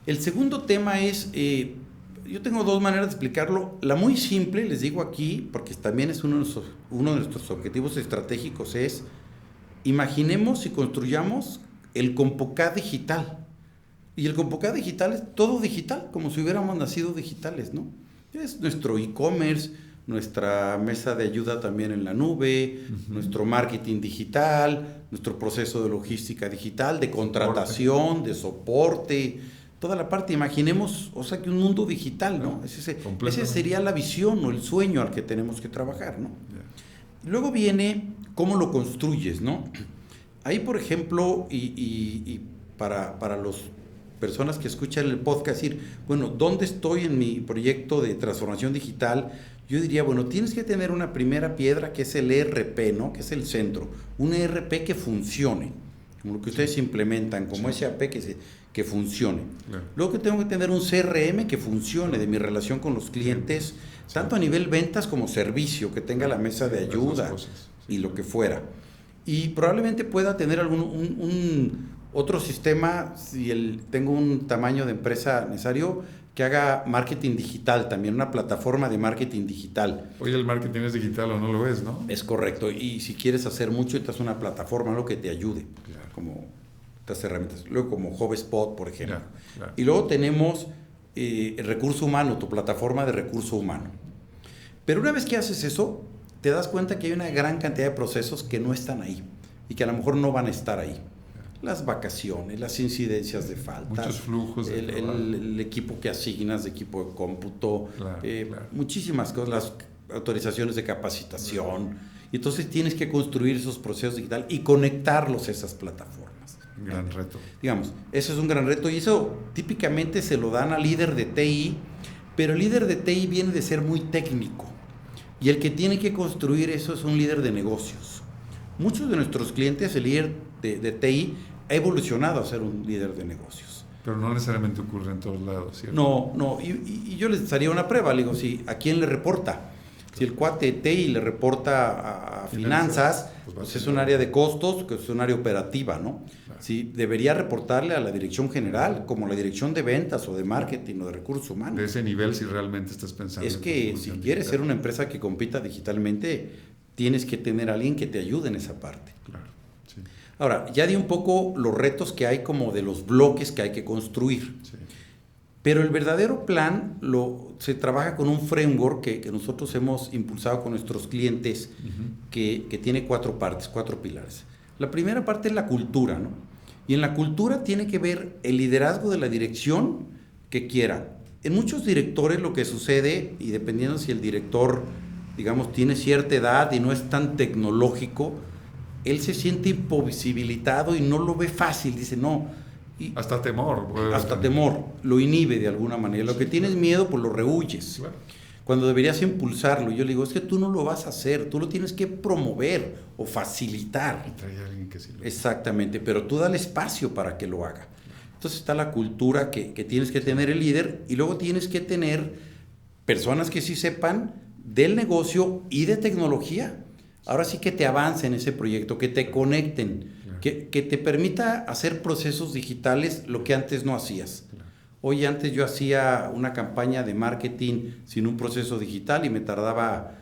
[SPEAKER 3] El segundo tema es, yo tengo 2 maneras de explicarlo. La muy simple, les digo aquí, porque también es uno de nuestros objetivos estratégicos, es: imaginemos y construyamos el Compucat digital. Y el Compocad digital es todo digital, como si hubiéramos nacido digitales, ¿no? Es nuestro e-commerce, nuestra mesa de ayuda también en la nube, nuestro marketing digital, nuestro proceso de logística digital, de contratación, de soporte, toda la parte. Imaginemos, o sea, que un mundo digital, ¿no? Ese sería la visión o el sueño al que tenemos que trabajar, ¿no? Yeah. Luego viene cómo lo construyes, ¿no? Ahí, por ejemplo, y para las personas que escuchan el podcast, decir, bueno, ¿dónde estoy en mi proyecto de transformación digital? Yo diría, bueno, tienes que tener una primera piedra que es el ERP, ¿no? Que es el centro. Un ERP que funcione, como lo que ustedes implementan, como SAP que funcione. Claro. Luego que tengo que tener un CRM que funcione de mi relación con los clientes, tanto a nivel ventas como servicio, que tenga la mesa de ayuda y lo que fuera. Y probablemente pueda tener otro sistema, si tengo un tamaño de empresa necesario, que haga marketing digital también, una plataforma de marketing digital.
[SPEAKER 2] Hoy el marketing es digital o no lo es, ¿no?
[SPEAKER 3] Es correcto. Y si quieres hacer mucho, estás una plataforma, algo que te ayude, claro, como estas herramientas. Luego como HubSpot, por ejemplo. Claro, claro. Y luego tenemos el recurso humano, tu plataforma de recurso humano. Pero una vez que haces eso, te das cuenta que hay una gran cantidad de procesos que no están ahí y que a lo mejor no van a estar ahí. Las vacaciones, las incidencias de falta,
[SPEAKER 2] muchos flujos de
[SPEAKER 3] el equipo que asignas, de equipo de cómputo, claro. Muchísimas cosas, las autorizaciones de capacitación. Claro. Y entonces tienes que construir esos procesos digitales y conectarlos a esas plataformas.
[SPEAKER 2] Un gran reto.
[SPEAKER 3] Digamos, eso es un gran reto y eso típicamente se lo dan al líder de TI, pero el líder de TI viene de ser muy técnico y el que tiene que construir eso es un líder de negocios. Muchos de nuestros clientes, el líder de TI ha evolucionado a ser un líder de negocios.
[SPEAKER 2] Pero no necesariamente ocurre en todos lados, ¿cierto?
[SPEAKER 3] No, y yo les haría una prueba, le digo, ¿a quién le reporta? Si el cuate de TI le reporta a finanzas, pues es un área de costos, que es un área operativa, ¿no? Claro. Si debería reportarle a la dirección general, como la dirección de ventas o de marketing o de recursos humanos.
[SPEAKER 2] De ese nivel, si realmente estás pensando.
[SPEAKER 3] Es que si quieres ser una empresa que compita digitalmente, tienes que tener a alguien que te ayude en esa parte.
[SPEAKER 2] Claro, sí.
[SPEAKER 3] Ahora, ya di un poco los retos que hay como de los bloques que hay que construir. Sí. Pero el verdadero plan se trabaja con un framework que nosotros hemos impulsado con nuestros clientes, que tiene 4 partes, 4 pilares. La primera parte es la cultura, ¿no? Y en la cultura tiene que ver el liderazgo de la dirección que quiera. En muchos directores lo que sucede, y dependiendo si el director, digamos, tiene cierta edad y no es tan tecnológico, él se siente imposibilitado y no lo ve fácil, dice, no.
[SPEAKER 2] Hasta temor.
[SPEAKER 3] Hasta temor, lo inhibe de alguna manera. Lo que tienes miedo, pues lo rehuyes. Claro. Cuando deberías impulsarlo. Yo le digo, es que tú no lo vas a hacer, tú lo tienes que promover o facilitar.
[SPEAKER 2] Y trae a alguien que sí lo...
[SPEAKER 3] Exactamente, pero tú dale espacio para que lo haga. Entonces está la cultura que tienes que tener el líder y luego tienes que tener personas que sí sepan del negocio y de tecnología. Ahora sí que te avancen ese proyecto, que te conecten. Que te permita hacer procesos digitales lo que antes no hacías. Claro. Hoy antes yo hacía una campaña de marketing sin un proceso digital y me tardaba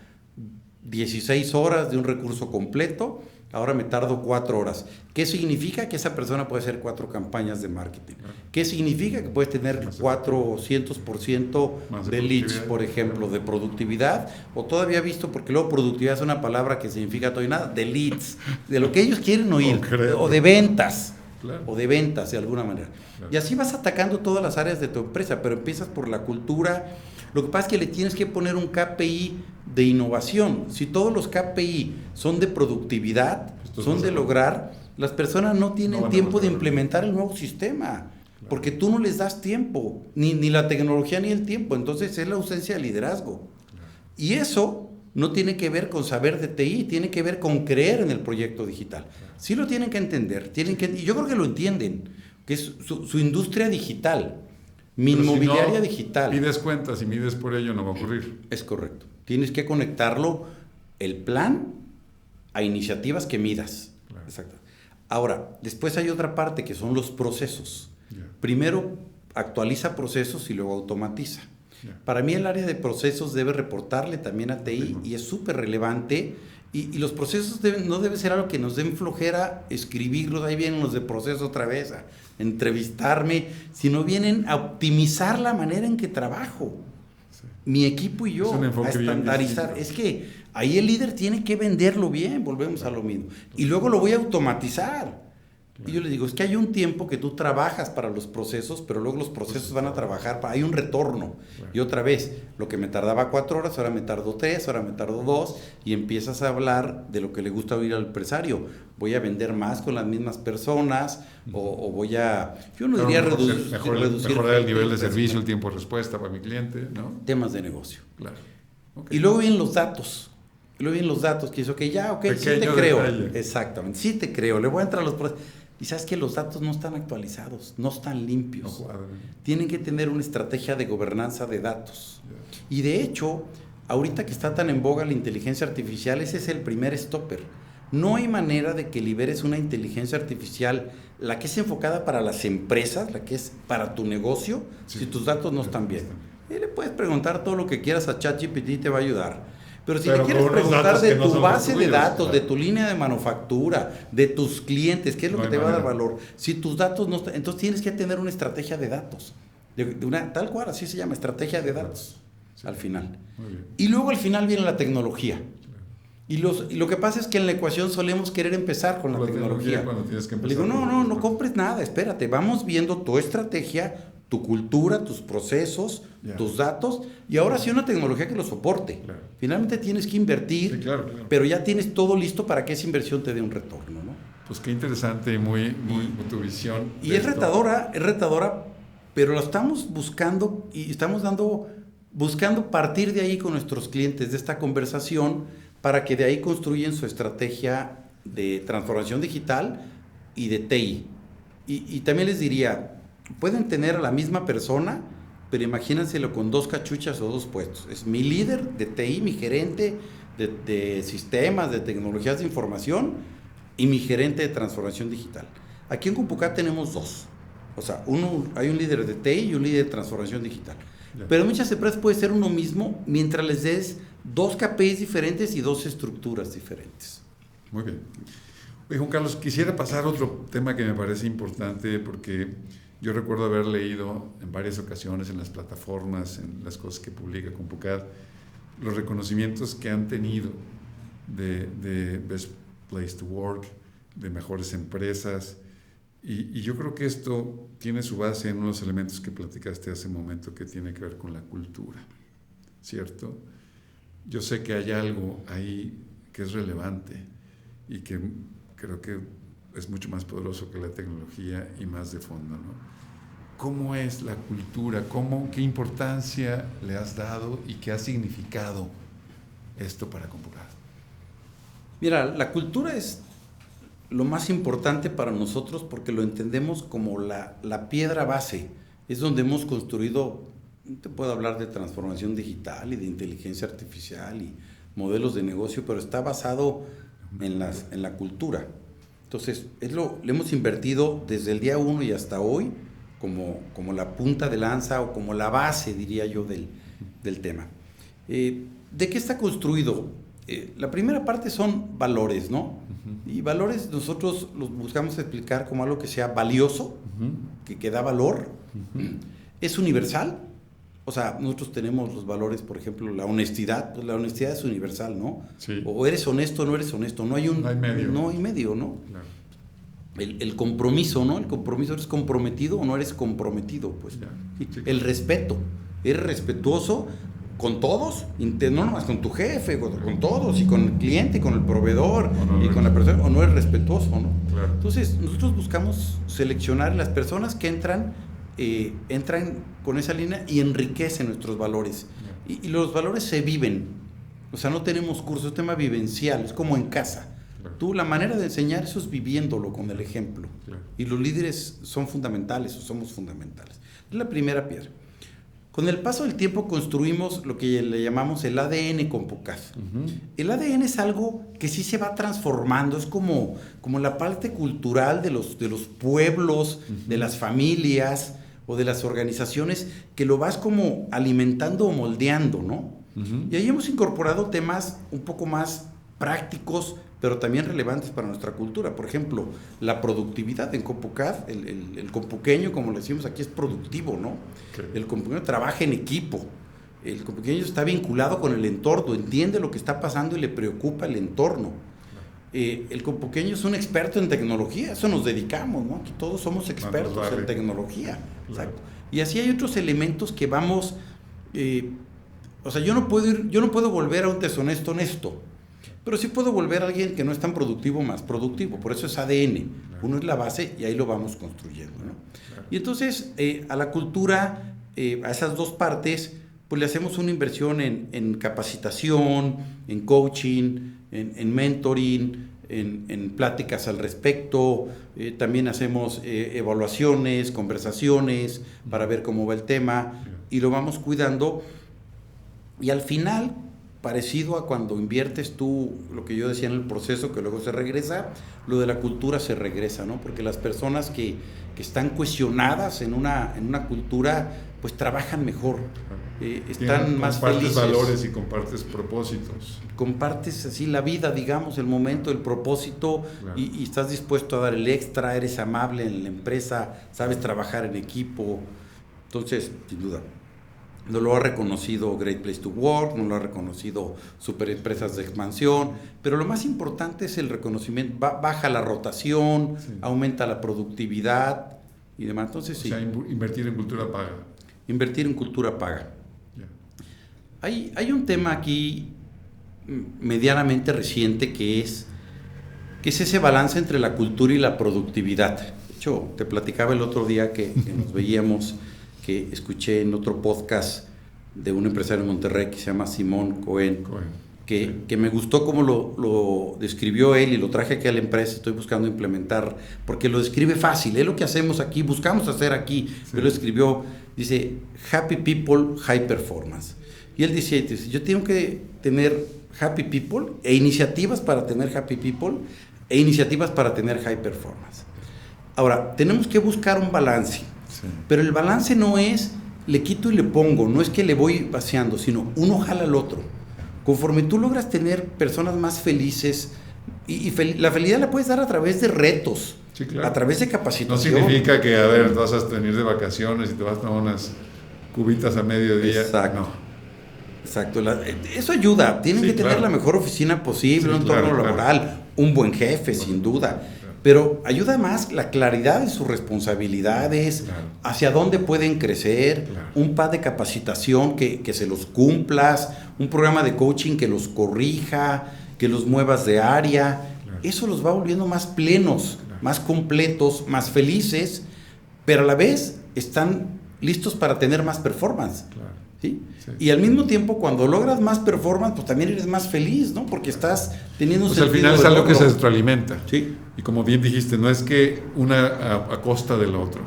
[SPEAKER 3] 16 horas de un recurso completo, ahora me tardo 4 horas. ¿Qué significa? Que esa persona puede hacer 4 campañas de marketing. Claro. ¿Qué significa? Que puedes tener 400% de leads, por ejemplo, de productividad, o todavía visto, porque luego productividad es una palabra que significa todo y nada, de leads, de lo que ellos quieren oír, o de ventas, claro, o de ventas de alguna manera. Claro. Y así vas atacando todas las áreas de tu empresa, pero empiezas por la cultura. Lo que pasa es que le tienes que poner un KPI de innovación. Si todos los KPI son de productividad, son de lograr, las personas no tienen tiempo de implementar el nuevo sistema, claro, porque tú no les das tiempo, ni la tecnología ni el tiempo. Entonces es la ausencia de liderazgo. Claro. Y eso no tiene que ver con saber de TI, tiene que ver con creer en el proyecto digital. Claro. Sí lo tienen que entender, y yo creo que lo entienden, que es su industria digital. Mi inmobiliaria digital.
[SPEAKER 2] Pides cuentas y mides por ello, no va a ocurrir.
[SPEAKER 3] Es correcto. Tienes que conectarlo, el plan, a iniciativas que midas. Claro. Exacto. Ahora, después hay otra parte que son los procesos. Yeah. Primero actualiza procesos y luego automatiza. Yeah. Para mí el área de procesos debe reportarle también a TI y es súper relevante Y los procesos no debe ser algo que nos den flojera escribirlos, ahí vienen los de proceso otra vez a entrevistarme, sino vienen a optimizar la manera en que trabajo. Sí. Mi equipo y yo, a estandarizar. Es que ahí el líder tiene que venderlo bien, volvemos a lo mismo. Y luego lo voy a automatizar. Claro. Y yo les digo, es que hay un tiempo que tú trabajas para los procesos, pero luego los procesos van a trabajar, hay un retorno. Claro. Y otra vez, lo que me tardaba 4 horas, ahora me tardo 3, ahora me tardo 2, y empiezas a hablar de lo que le gusta oír al empresario. Voy a vender más con las mismas personas, o voy a... Yo no diría reducir...
[SPEAKER 2] Mejorar el nivel de servicio, el tiempo de respuesta para mi cliente, ¿no?
[SPEAKER 3] Temas de negocio.
[SPEAKER 2] Claro. Okay.
[SPEAKER 3] Y luego vienen los datos. Que eso que ya, ok, sí te creo. Exactamente, sí te creo. Le voy a entrar a los procesos. Y sabes que los datos no están actualizados, no están limpios. No cuadran. Tienen que tener una estrategia de gobernanza de datos. Yeah. Y de hecho, ahorita que está tan en boga la inteligencia artificial, ese es el primer stopper. No hay manera de que liberes una inteligencia artificial, la que es enfocada para las empresas, la que es para tu negocio, sí, si tus datos no están bien. Y le puedes preguntar todo lo que quieras a ChatGPT y te va a ayudar. Pero si le quieres preguntar de tu base de datos, de tu línea de manufactura, de tus clientes, ¿qué es lo que te va a dar valor? Si tus datos no están, entonces tienes que tener una estrategia de datos. De una, tal cual, así se llama, estrategia de datos, sí, al final. Y luego al final viene la tecnología. Y lo que pasa es que en la ecuación solemos querer empezar con la tecnología.
[SPEAKER 2] Cuando tienes que empezar.
[SPEAKER 3] Le digo, no compres nada, espérate, vamos viendo tu estrategia, tu cultura, tus procesos, tus datos, y ahora sí una tecnología que lo soporte. Claro. Finalmente tienes que invertir, sí, claro. Pero ya tienes todo listo para que esa inversión te dé un retorno, ¿no?
[SPEAKER 2] Pues qué interesante y muy tu visión.
[SPEAKER 3] Y es retadora, pero lo estamos buscando y estamos buscando partir de ahí con nuestros clientes de esta conversación para que de ahí construyan su estrategia de transformación digital y de TI. Y también les diría, pueden tener a la misma persona, pero imagínenselo con 2 cachuchas o 2 puestos. Es mi líder de TI, mi gerente de sistemas, de tecnologías de información y mi gerente de transformación digital. Aquí en Compucat tenemos 2. O sea, hay un líder de TI y un líder de transformación digital. Yeah. Pero en muchas empresas puede ser uno mismo mientras les des 2 KPIs diferentes y 2 estructuras diferentes.
[SPEAKER 2] Muy bien. Oye, Juan Carlos, quisiera pasar a otro tema que me parece importante porque yo recuerdo haber leído en varias ocasiones en las plataformas, en las cosas que publica Compucat, los reconocimientos que han tenido de Best Place to Work, de mejores empresas, y yo creo que esto tiene su base en unos elementos que platicaste hace un momento que tiene que ver con la cultura, ¿cierto? Yo sé que hay algo ahí que es relevante y que creo que es mucho más poderoso que la tecnología y más de fondo, ¿no? ¿Cómo es la cultura? ¿Qué importancia le has dado y qué ha significado esto para Compucat?
[SPEAKER 3] Mira, la cultura es lo más importante para nosotros porque lo entendemos como la piedra base. Es donde hemos construido, te puedo hablar de transformación digital y de inteligencia artificial y modelos de negocio, pero está basado en la cultura. Entonces, le hemos invertido desde el día 1 y hasta hoy como la punta de lanza o como la base, diría yo, del tema. ¿De qué está construido? La primera parte son valores, ¿no? Uh-huh. Y valores nosotros los buscamos explicar como algo que sea valioso, uh-huh, que da valor, uh-huh, es universal. O sea, nosotros tenemos los valores, por ejemplo, la honestidad. Pues la honestidad es universal, ¿no? Sí. O eres honesto o no eres honesto. No hay medio. No hay medio, ¿no? Claro. El compromiso, ¿no? El compromiso, ¿eres comprometido o no eres comprometido? Pues yeah. Sí, el respeto. ¿Eres respetuoso con todos? No nomás con tu jefe, con todos, y con el cliente, y con el proveedor, y con la persona, o no eres respetuoso, ¿no? Claro. Entonces, nosotros buscamos seleccionar las personas que entran con esa línea y enriquecen nuestros valores. Yeah. Y los valores se viven. O sea, no tenemos cursos, es tema vivencial, es como en casa. Claro. Tú, la manera de enseñar eso es viviéndolo con el ejemplo. Claro. Y los líderes son fundamentales, o somos fundamentales. Es la primera piedra. Con el paso del tiempo construimos lo que le llamamos el ADN Compucat. Uh-huh. El ADN es algo que sí se va transformando, es como la parte cultural de los pueblos, uh-huh, de las familias o de las organizaciones, que lo vas como alimentando o moldeando, ¿no? Uh-huh. Y ahí hemos incorporado temas un poco más prácticos, pero también relevantes para nuestra cultura. Por ejemplo, la productividad en CompuCAD, el compuqueño, como le decimos aquí, es productivo, ¿no?
[SPEAKER 2] Okay.
[SPEAKER 3] El compuqueño trabaja en equipo. El compuqueño está vinculado con el entorno, entiende lo que está pasando y le preocupa el entorno. El compuqueño es un experto en tecnología, eso nos dedicamos, ¿no? Aquí todos somos expertos en tecnología. Claro. Exacto. Y así hay otros elementos que vamos... o sea, yo no puedo volver a un deshonesto honesto, pero sí puedo volver a alguien que no es tan productivo más productivo. Por eso es ADN. Claro. Uno es la base y ahí lo vamos construyendo, ¿no? Claro. Y entonces, a la cultura, a esas dos partes, pues le hacemos una inversión en capacitación, en coaching, en mentoring, en pláticas al respecto. También hacemos evaluaciones, conversaciones para ver cómo va el tema y lo vamos cuidando. Y al final, parecido a cuando inviertes tú, lo que yo decía en el proceso, que luego se regresa, lo de la cultura se regresa, ¿no? Porque las personas que están cuestionadas en una cultura, pues trabajan mejor, están más felices.
[SPEAKER 2] Compartes valores y compartes propósitos.
[SPEAKER 3] Compartes así la vida, digamos, el momento, el propósito, claro. y estás dispuesto a dar el extra, eres amable en la empresa, sabes trabajar en equipo. Entonces, sin duda, no lo ha reconocido Great Place to Work, no lo ha reconocido Superempresas de Expansión, pero lo más importante es el reconocimiento. Baja la rotación, sí. Aumenta la productividad y demás. Entonces, sí.
[SPEAKER 2] O sea, invertir en cultura paga.
[SPEAKER 3] Invertir en cultura paga. Yeah. Hay un tema aquí medianamente reciente que es ese balance entre la cultura y la productividad. De hecho, te platicaba el otro día que nos veíamos, que escuché en otro podcast de un empresario en Monterrey que se llama Simón Cohen, que me gustó cómo lo describió él y lo traje aquí a la empresa. Estoy buscando implementar, porque lo describe fácil, es lo que hacemos aquí, buscamos hacer aquí, sí. Pero lo escribió, dice, happy people, high performance. Y él dice, yo tengo que tener happy people e iniciativas para tener happy people e iniciativas para tener high performance. Ahora, tenemos que buscar un balance. Sí. Pero el balance no es le quito y le pongo, no es que le voy vaciando, sino uno jala al otro. Conforme tú logras tener personas más felices, la felicidad la puedes dar a través de retos, sí, claro. A través de capacitación.
[SPEAKER 2] No significa que, vas a venir de vacaciones y te vas a tomar unas cubitas a mediodía.
[SPEAKER 3] Exacto.
[SPEAKER 2] No.
[SPEAKER 3] Exacto. Eso ayuda. Tienen que tener la mejor oficina posible, un entorno laboral, un buen jefe, sin duda. Pero ayuda más la claridad de sus responsabilidades, hacia dónde pueden crecer, un pad de capacitación que se los cumplas, un programa de coaching que los corrija, que los muevas de área. Eso los va volviendo más plenos, más completos, más felices, pero a la vez están listos para tener más performance. ¿Sí? Sí. Y al mismo tiempo, cuando logras más performance, pues también eres más feliz, ¿no? Porque estás teniendo un
[SPEAKER 2] sentido. Al final es algo que se retroalimenta.
[SPEAKER 3] Sí.
[SPEAKER 2] Y como bien dijiste, no es que una a costa del otro,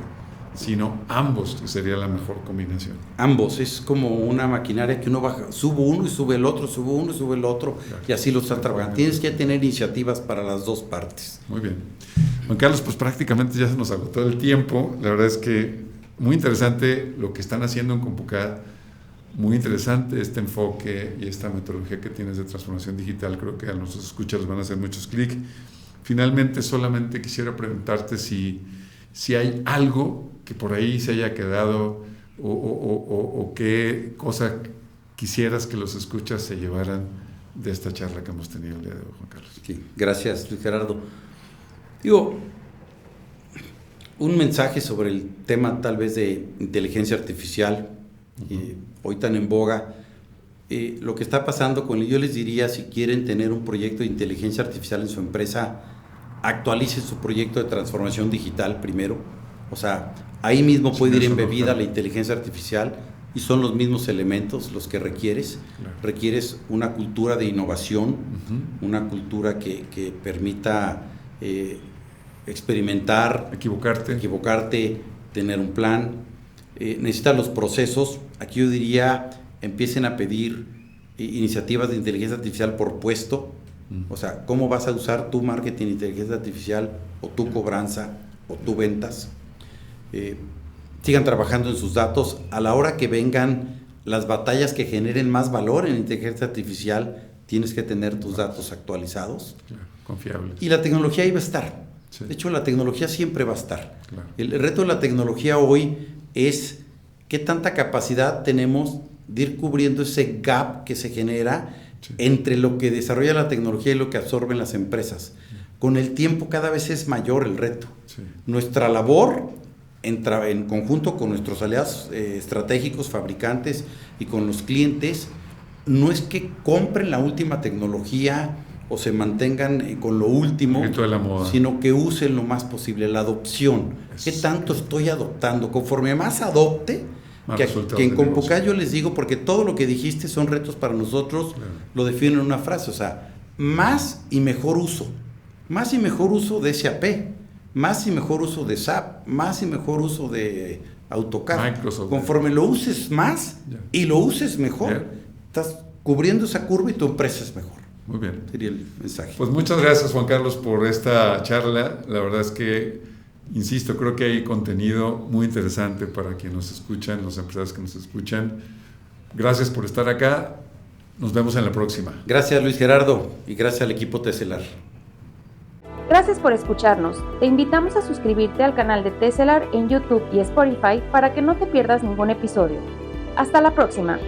[SPEAKER 2] sino ambos, que sería la mejor combinación.
[SPEAKER 3] Ambos, es como una maquinaria que uno baja, subo uno y sube el otro, subo uno y sube el otro, y así lo están trabajando. Tienes que tener iniciativas para las dos partes.
[SPEAKER 2] Muy bien. Juan Carlos, pues prácticamente ya se nos agotó el tiempo. La verdad es que muy interesante lo que están haciendo en CompuCAD. Muy interesante este enfoque y esta metodología que tienes de transformación digital. Creo que a nuestros escuchas les van a hacer muchos clics. Finalmente, solamente quisiera preguntarte si hay algo que por ahí se haya quedado o qué cosa quisieras que los escuchas se llevaran de esta charla que hemos tenido el día de hoy, Juan Carlos.
[SPEAKER 3] Sí, gracias, Luis Gerardo. Digo, un mensaje sobre el tema tal vez de inteligencia artificial. Hoy tan en boga, lo que está pasando con él, yo les diría, si quieren tener un proyecto de inteligencia artificial en su empresa, actualicen su proyecto de transformación digital primero. O sea, ahí mismo puede ir embebida la inteligencia artificial y son los mismos elementos los que requieres. Claro. Requieres una cultura de innovación, una cultura que permita experimentar, equivocarte, tener un plan. Necesitan los procesos. Aquí yo diría, empiecen a pedir iniciativas de inteligencia artificial por puesto. O sea, ¿cómo vas a usar tu marketing de inteligencia artificial o tu cobranza o tu ventas? Sigan trabajando en sus datos. A la hora que vengan las batallas que generen más valor en inteligencia artificial, tienes que tener tus datos actualizados.
[SPEAKER 2] Claro, confiables.
[SPEAKER 3] Y la tecnología iba a estar.
[SPEAKER 2] Sí.
[SPEAKER 3] De hecho, la tecnología siempre va a estar.
[SPEAKER 2] Claro.
[SPEAKER 3] El reto de la tecnología hoy es qué tanta capacidad tenemos de ir cubriendo ese gap que se genera entre lo que desarrolla la tecnología y lo que absorben las empresas. Con el tiempo cada vez es mayor el reto.
[SPEAKER 2] Sí.
[SPEAKER 3] Nuestra labor, en conjunto con nuestros aliados estratégicos, fabricantes y con los clientes, no es que compren la última tecnología o se mantengan con lo último,
[SPEAKER 2] De la moda.
[SPEAKER 3] sino que usen lo más posible la adopción. ¿Qué tanto estoy adoptando? Conforme más adopte,
[SPEAKER 2] Más
[SPEAKER 3] que en
[SPEAKER 2] resultados de
[SPEAKER 3] Compuca
[SPEAKER 2] negocio.
[SPEAKER 3] yo les digo, porque todo lo que dijiste son retos para nosotros,
[SPEAKER 2] Claro.
[SPEAKER 3] lo defino en una frase, o sea, más y mejor uso. Más y mejor uso de SAP, más y mejor uso de SAP, más y mejor uso de AutoCAD.
[SPEAKER 2] Microsoft.
[SPEAKER 3] Conforme lo uses más
[SPEAKER 2] Ya.
[SPEAKER 3] y lo uses mejor,
[SPEAKER 2] Ya.
[SPEAKER 3] estás cubriendo esa curva y tu empresa es mejor.
[SPEAKER 2] Muy bien.
[SPEAKER 3] Sería el mensaje.
[SPEAKER 2] Pues muchas gracias, Juan Carlos, por esta charla. La verdad es que, insisto, creo que hay contenido muy interesante para quienes nos escuchan, los empresarios que nos escuchan. Gracias por estar acá. Nos vemos en la próxima.
[SPEAKER 3] Gracias, Luis Gerardo, y gracias al equipo Teselar.
[SPEAKER 1] Gracias por escucharnos. Te invitamos a suscribirte al canal de Teselar en YouTube y Spotify para que no te pierdas ningún episodio. Hasta la próxima.